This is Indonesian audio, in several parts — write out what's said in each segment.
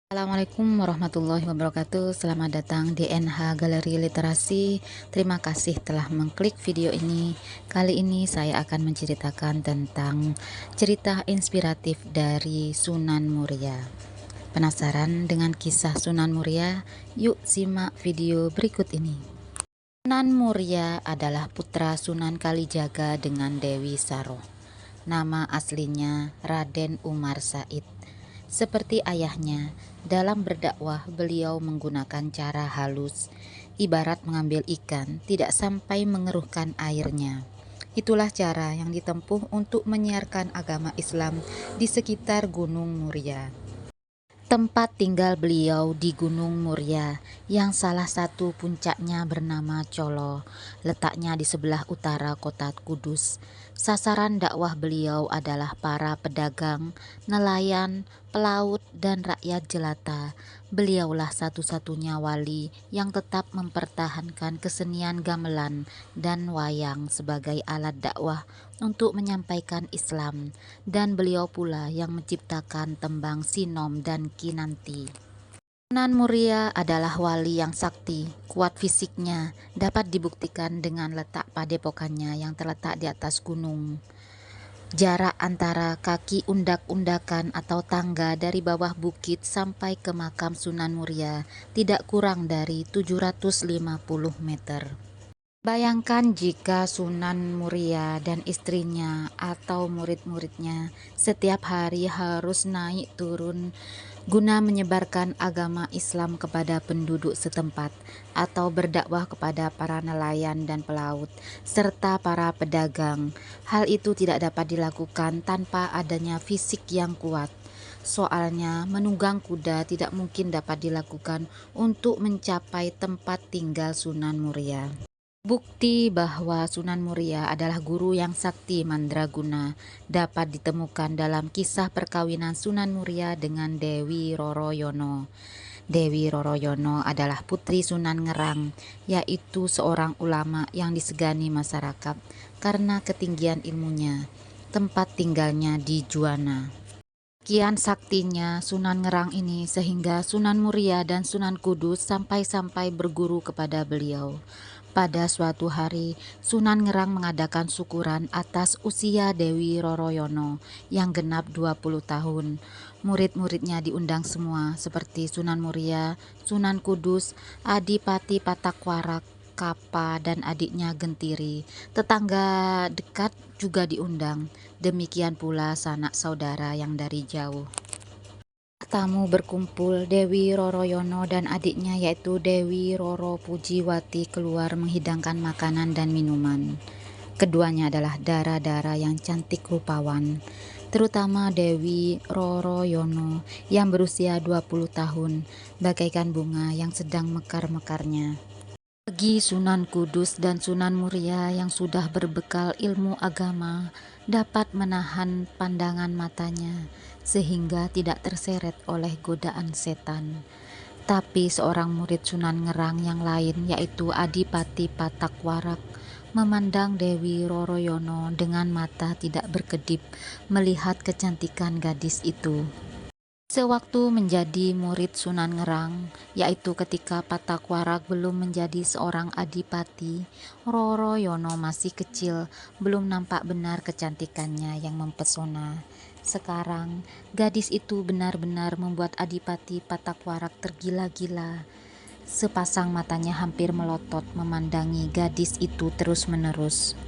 Assalamualaikum warahmatullahi wabarakatuh. Selamat datang di NH Galeri Literasi. Terima kasih telah mengklik video ini. Kali ini saya akan menceritakan tentang cerita inspiratif dari Sunan Muria. Penasaran dengan kisah Sunan Muria? Yuk simak video berikut ini. Sunan Muria adalah putra Sunan Kalijaga dengan Dewi Saroh. Nama aslinya Raden Umar Said. Seperti ayahnya, dalam berdakwah beliau menggunakan cara halus, ibarat mengambil ikan tidak sampai mengeruhkan airnya. Itulah cara yang ditempuh untuk menyiarkan agama Islam di sekitar Gunung Muria. Tempat tinggal beliau di Gunung Muria, yang salah satu puncaknya bernama Colo, letaknya di sebelah utara kota Kudus. Sasaran dakwah beliau adalah para pedagang, nelayan, pelaut, dan rakyat jelata. Beliaulah satu-satunya wali yang tetap mempertahankan kesenian gamelan dan wayang sebagai alat dakwah untuk menyampaikan Islam, dan beliau pula yang menciptakan tembang Sinom dan Kinanti. Sunan Muria adalah wali yang sakti, kuat fisiknya, dapat dibuktikan dengan letak padepokannya yang terletak di atas gunung. Jarak antara kaki undak-undakan atau tangga dari bawah bukit sampai ke makam Sunan Muria tidak kurang dari 750 meter. Bayangkan jika Sunan Muria dan istrinya atau murid-muridnya setiap hari harus naik turun guna menyebarkan agama Islam kepada penduduk setempat atau berdakwah kepada para nelayan dan pelaut serta para pedagang. Hal itu tidak dapat dilakukan tanpa adanya fisik yang kuat. Soalnya menunggang kuda tidak mungkin dapat dilakukan untuk mencapai tempat tinggal Sunan Muria. Bukti bahwa Sunan Muria adalah guru yang sakti mandraguna dapat ditemukan dalam kisah perkawinan Sunan Muria dengan Dewi Roroyono. Dewi Roroyono adalah putri Sunan Ngerang, yaitu seorang ulama yang disegani masyarakat karena ketinggian ilmunya. Tempat tinggalnya di Juwana. Kian saktinya Sunan Ngerang ini sehingga Sunan Muria dan Sunan Kudus sampai-sampai berguru kepada beliau. Pada suatu hari, Sunan Ngerang mengadakan syukuran atas usia Dewi Roroyono yang genap 20 tahun. Murid-muridnya diundang semua seperti Sunan Muria, Sunan Kudus, Adipati Patakwarak, Kapa, dan adiknya Gentiri. Tetangga dekat juga diundang. Demikian pula sanak saudara yang dari jauh. Tamu berkumpul, Dewi Roroyono dan adiknya yaitu Dewi Roro Pujiwati keluar menghidangkan makanan dan minuman. Keduanya adalah dara-dara yang cantik rupawan, terutama Dewi Roroyono yang berusia 20 tahun, bagaikan bunga yang sedang mekar-mekarnya. Bagi Sunan Kudus dan Sunan Muria yang sudah berbekal ilmu agama, dapat menahan pandangan matanya sehingga tidak terseret oleh godaan setan. Tapi seorang murid Sunan Ngerang yang lain yaitu Adipati Patakwarak memandang Dewi Roroyono dengan mata tidak berkedip melihat kecantikan gadis itu. Sewaktu menjadi murid Sunan Ngerang, yaitu ketika Patakwarak belum menjadi seorang adipati, Roroyono masih kecil, belum nampak benar kecantikannya yang mempesona. Sekarang, gadis itu benar-benar membuat Adipati Patakwarak tergila-gila. Sepasang matanya hampir melotot memandangi gadis itu terus-menerus.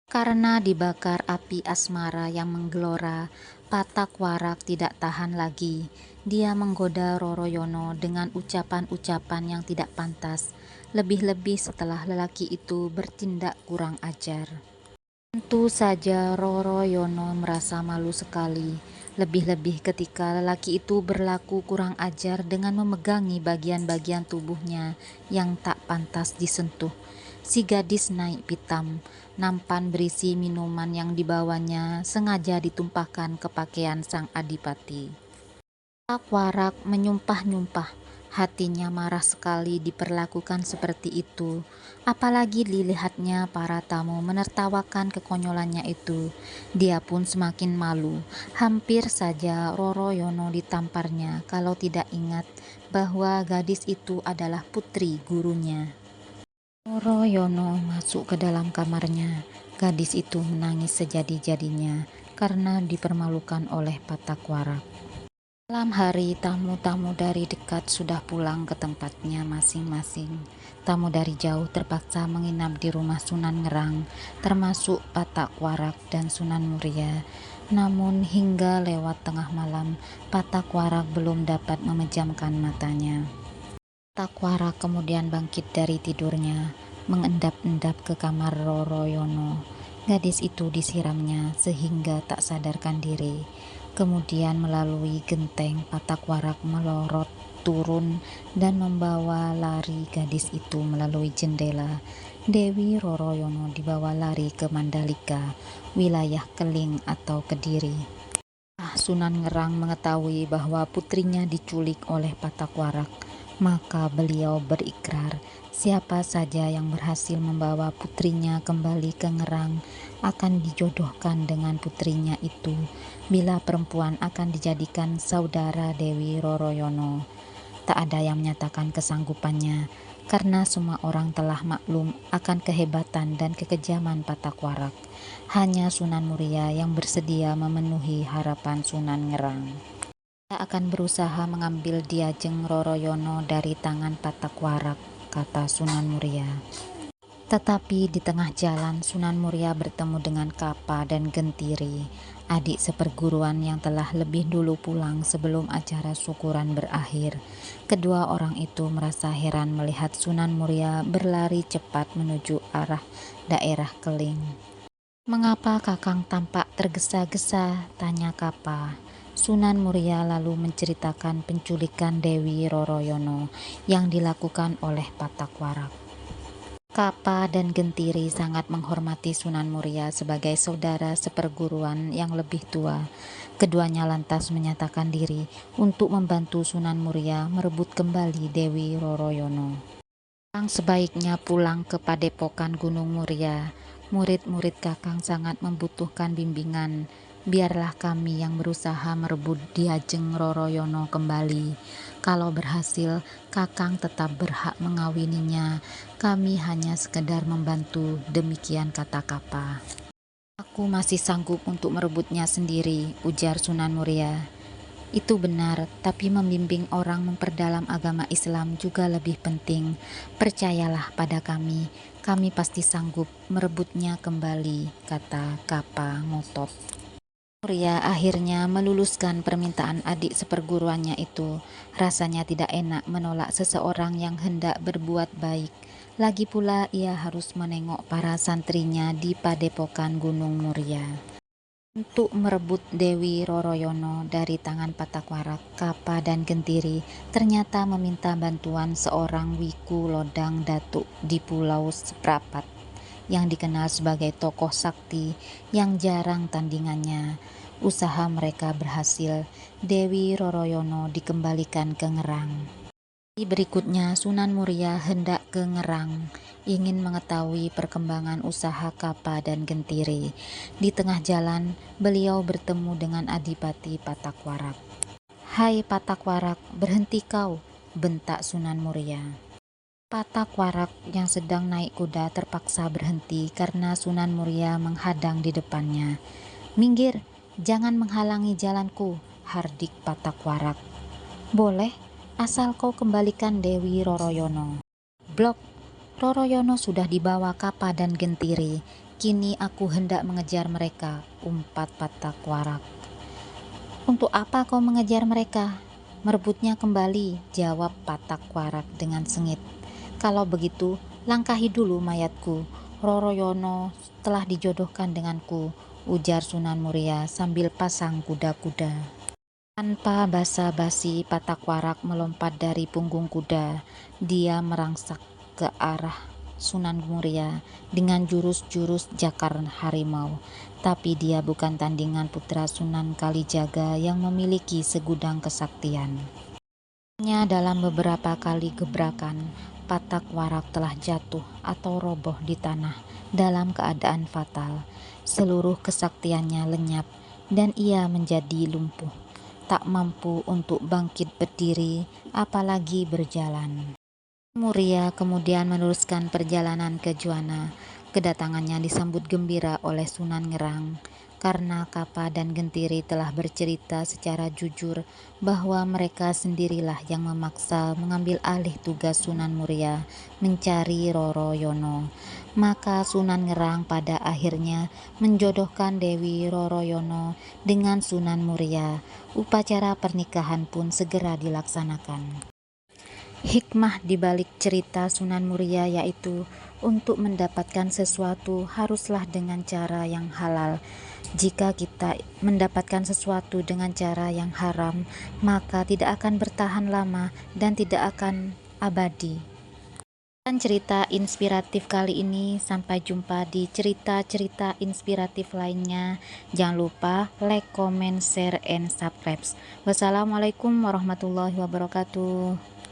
Karena dibakar api asmara yang menggelora, Patakwarak tidak tahan lagi. Dia menggoda Roroyono dengan ucapan-ucapan yang tidak pantas, lebih-lebih setelah lelaki itu bertindak kurang ajar. Tentu saja Roroyono merasa malu sekali, lebih-lebih ketika lelaki itu berlaku kurang ajar dengan memegangi bagian-bagian tubuhnya yang tak pantas disentuh. Si gadis naik pitam, nampan berisi minuman yang dibawanya sengaja ditumpahkan ke pakaian sang adipati. Patakwarak menyumpah-nyumpah Hatinya marah sekali diperlakukan seperti itu, apalagi dilihatnya para tamu menertawakan kekonyolannya itu. Dia pun semakin malu. Hampir saja Roro Yono ditamparnya kalau tidak ingat bahwa gadis itu adalah putri gurunya. Roro Yono masuk ke dalam kamarnya. Gadis itu menangis sejadi-jadinya karena dipermalukan oleh Patak Warak. Malam hari, tamu-tamu dari dekat sudah pulang ke tempatnya masing-masing. Tamu dari jauh terpaksa menginap di rumah Sunan Ngerang, termasuk Patak Warak dan Sunan Muria. Namun hingga lewat tengah malam, Patak Warak belum dapat memejamkan matanya. Patak Warak kemudian bangkit dari tidurnya, mengendap-endap ke kamar Roro Yono. Gadis itu disiramnya sehingga tak sadarkan diri. Kemudian melalui genteng, Patak Warak melorot turun dan membawa lari gadis itu melalui jendela. Dewi Roro Yono dibawa lari ke Mandalika, wilayah Keling atau Kediri. Sunan Ngerang mengetahui bahwa putrinya diculik oleh Patak Warak, maka beliau berikrar siapa saja yang berhasil membawa putrinya kembali ke Ngerang akan dijodohkan dengan putrinya itu, bila perempuan akan dijadikan saudara Dewi Roro Yono. Tak ada yang menyatakan kesanggupannya, karena semua orang telah maklum akan kehebatan dan kekejaman Patak Warak. Hanya Sunan Muria yang bersedia memenuhi harapan Sunan Ngerang. Dia akan berusaha mengambil Diajeng Roro Yono dari tangan Patak Warak, kata Sunan Muria. Tetapi di tengah jalan, Sunan Muria bertemu dengan Kapa dan Gentiri, adik seperguruan yang telah lebih dulu pulang sebelum acara syukuran berakhir. Kedua orang itu merasa heran melihat Sunan Muria berlari cepat menuju arah daerah Keling. "Mengapa Kakang tampak tergesa-gesa?" tanya Kapa. Sunan Muria lalu menceritakan penculikan Dewi Roro Yono yang dilakukan oleh Patak Warak. Kapa dan Gentiri sangat menghormati Sunan Muria sebagai saudara seperguruan yang lebih tua. Keduanya lantas menyatakan diri untuk membantu Sunan Muria merebut kembali Dewi Roro Yono. Kakang sebaiknya pulang ke Padepokan Gunung Muria. Murid-murid Kakang sangat membutuhkan bimbingan. Biarlah kami yang berusaha merebut Diajeng Roro Yono kembali. Kalau berhasil, Kakang tetap berhak mengawininya. Kami hanya sekedar membantu, demikian kata Kapa. Aku masih sanggup untuk merebutnya sendiri, ujar Sunan Muria. Itu benar, tapi membimbing orang memperdalam agama Islam juga lebih penting. Percayalah pada kami pasti sanggup merebutnya kembali, kata Kapa ngotot. Muria akhirnya meluluskan permintaan adik seperguruannya itu. Rasanya tidak enak menolak seseorang yang hendak berbuat baik. Lagi pula ia harus menengok para santrinya di Padepokan Gunung Muria. Untuk merebut Dewi Roro Yono dari tangan Patak Warak, Kapa dan Gentiri ternyata meminta bantuan seorang Wiku Lodang Datuk di Pulau Seprapat yang dikenal sebagai tokoh sakti yang jarang tandingannya. Usaha mereka berhasil, Dewi Roro Yono dikembalikan ke Ngerang. Berikutnya Sunan Muria hendak ke Ngerang, ingin mengetahui perkembangan usaha Kapa dan Gentiri. Di tengah jalan, beliau bertemu dengan Adipati Patak Warak. "Hai Patak Warak, berhenti kau," bentak Sunan Muria. Patak Warak yang sedang naik kuda terpaksa berhenti karena Sunan Muria menghadang di depannya. "Minggir, jangan menghalangi jalanku," hardik Patak Warak. "Boleh, asal kau kembalikan Dewi Roro Yono." "Blok, Roro Yono sudah dibawa Kapa dan Gentiri. Kini aku hendak mengejar mereka," umpat Patak Warak. "Untuk apa kau mengejar mereka?" "Merebutnya kembali," jawab Patak Warak dengan sengit. "Kalau begitu, langkahi dulu mayatku. Roro Yono telah dijodohkan denganku," ujar Sunan Muria sambil pasang kuda-kuda. Tanpa basa-basi, Patak Warak melompat dari punggung kuda. Dia merangsak ke arah Sunan Muria dengan jurus-jurus jakar harimau. Tapi dia bukan tandingan putra Sunan Kalijaga yang memiliki segudang kesaktian. Hanya dalam beberapa kali gebrakan, Patak Warak telah jatuh atau roboh di tanah dalam keadaan fatal. Seluruh kesaktiannya lenyap dan ia menjadi lumpuh, tak mampu untuk bangkit berdiri, apalagi berjalan. Muria kemudian meneruskan perjalanan ke Juwana. Kedatangannya disambut gembira oleh Sunan Ngerang karena Kapa dan Gentiri telah bercerita secara jujur bahwa mereka sendirilah yang memaksa mengambil alih tugas Sunan Muria mencari Roro Yono. Maka Sunan Ngerang pada akhirnya menjodohkan Dewi Roro Yono dengan Sunan Muria. Upacara pernikahan pun segera dilaksanakan. Hikmah di balik cerita Sunan Muria yaitu untuk mendapatkan sesuatu haruslah dengan cara yang halal. Jika kita mendapatkan sesuatu dengan cara yang haram, maka tidak akan bertahan lama dan tidak akan abadi. Dan cerita inspiratif kali ini, sampai jumpa di cerita-cerita inspiratif lainnya. Jangan lupa like, comment, share, and subscribe. Wassalamualaikum warahmatullahi wabarakatuh.